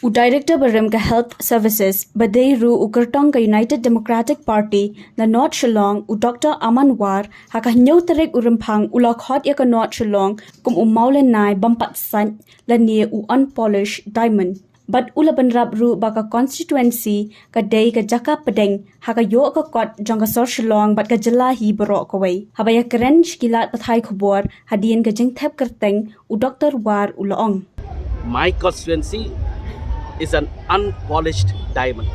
U Director Barim ka Health Services Badai Ru Ukertong ka United Democratic Party na North Shillong u Dr. Aman war haka nyau tarik urimpang ulak hot ya ka North Shillong kum Mawlynnai bampat Saiñ la ne u Unpolished diamond. But ula banrap ru baka constituency ka day ka jaka pedeng haka yo ka kot jang ka Sor Shillong bat ka jelahi berok kawai. Habaya keren shkilat pathai khubor hadian ka jeng thep kerteng u Dr. war ulaong. My constituency is an unpolished diamond.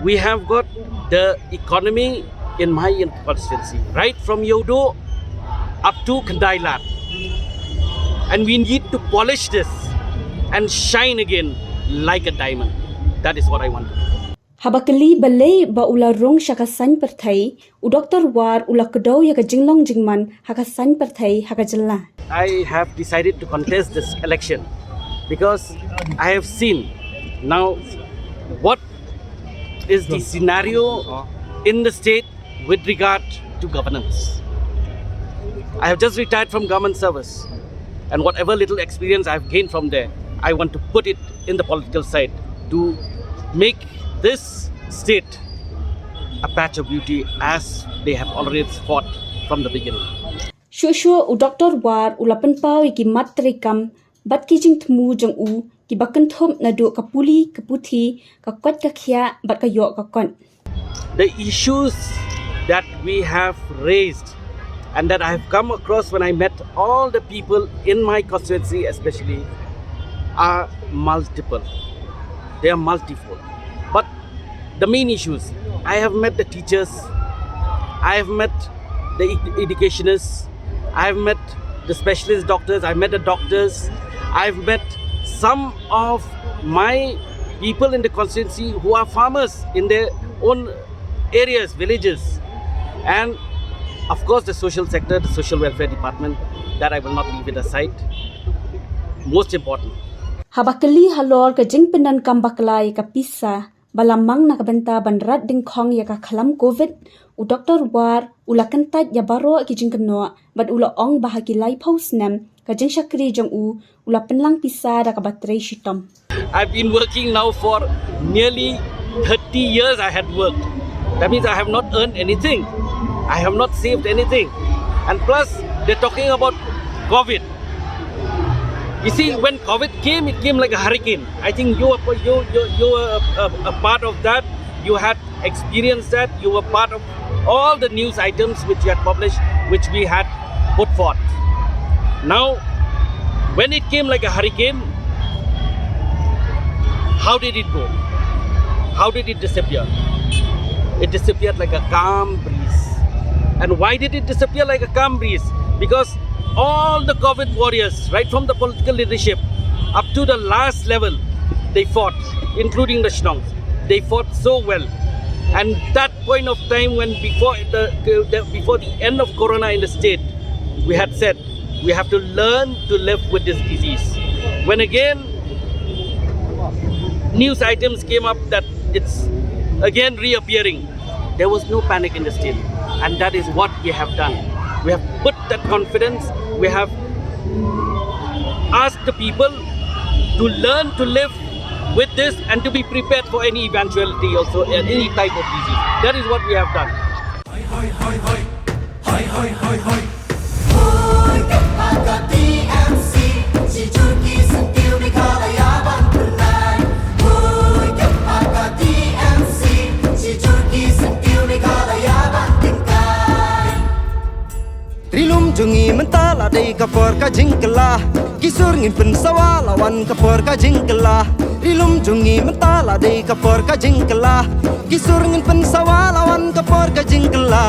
We have got the economy in my constituency, right from Yodo up to Kandailat. And we need to polish this and shine again like a diamond. That is what I want to do. Habakali balay ba ula rong shaka Saiñ perthai u Dr. war ula kedaw ya ka jinglong jingman haka Saiñ perthai haka jella. I have decided to contest this election because I have seen now what is the scenario in the state with regard to governance. I have just retired from government service, and whatever little experience I have gained from there, I want to put it in the political side to make this state a patch of beauty as they have already fought from the beginning. Shushu u Dr. war ulapan pau iki matrikam bat ki jing thmu jang u ki bakan thom na do kapuli kaputhi ka kwat ka khia bat ka yo ka kon. The issues that we have raised and that I have come across when I met all the people in my constituency especially are multiple. They are multifold. But the main issues, I have met the teachers, I have met the educationists, I have met the specialist doctors, I've met the doctors, I've met some of my people in the constituency who are farmers in their own areas, villages, and of course the social sector, the social welfare department, that I will not leave it aside. Most important. Habakali halor ka jing penan kambaklai ka pisa balamang nakabenta banrat ding khong ya ka khalam COVID u Dr. war ulakan tat ya baro ki jing keno bat ula ong bahagi lai pos nem ka jing shakri jong u ula penlang pisa da ka batrai shitom. I've been working now for nearly 30 years I had worked. That means I have not earned anything. I have not saved anything. And plus, they're talking about COVID. You see, when COVID came, it came like a hurricane. I think you were a part of that. You had experienced that. You were part of all the news items which you had published, which we had put forth. Now, when it came like a hurricane, how did it go? How did it disappear? It disappeared like a calm breeze. And why did it disappear like a calm breeze? Because all the COVID warriors, right from the political leadership up to the last level, they fought, including the Shillongs. They fought so well. And that point of time when before the end of Corona in the state, we had said, we have to learn to live with this disease. When again, news items came up that it's again reappearing, there was no panic in the state. And that is what we have done. We have put that confidence. We have asked the people to learn to live with this and to be prepared for any eventuality also, any type of disease. That is what we have done. Rilum jungi mentala dei kapor ka jingkela kisur ngin pen sawa lawan kapor ka jingkela Rilum jungi mentala dei kapor ka jingkela kisur ngin pen sawa lawan kapor ka jingkela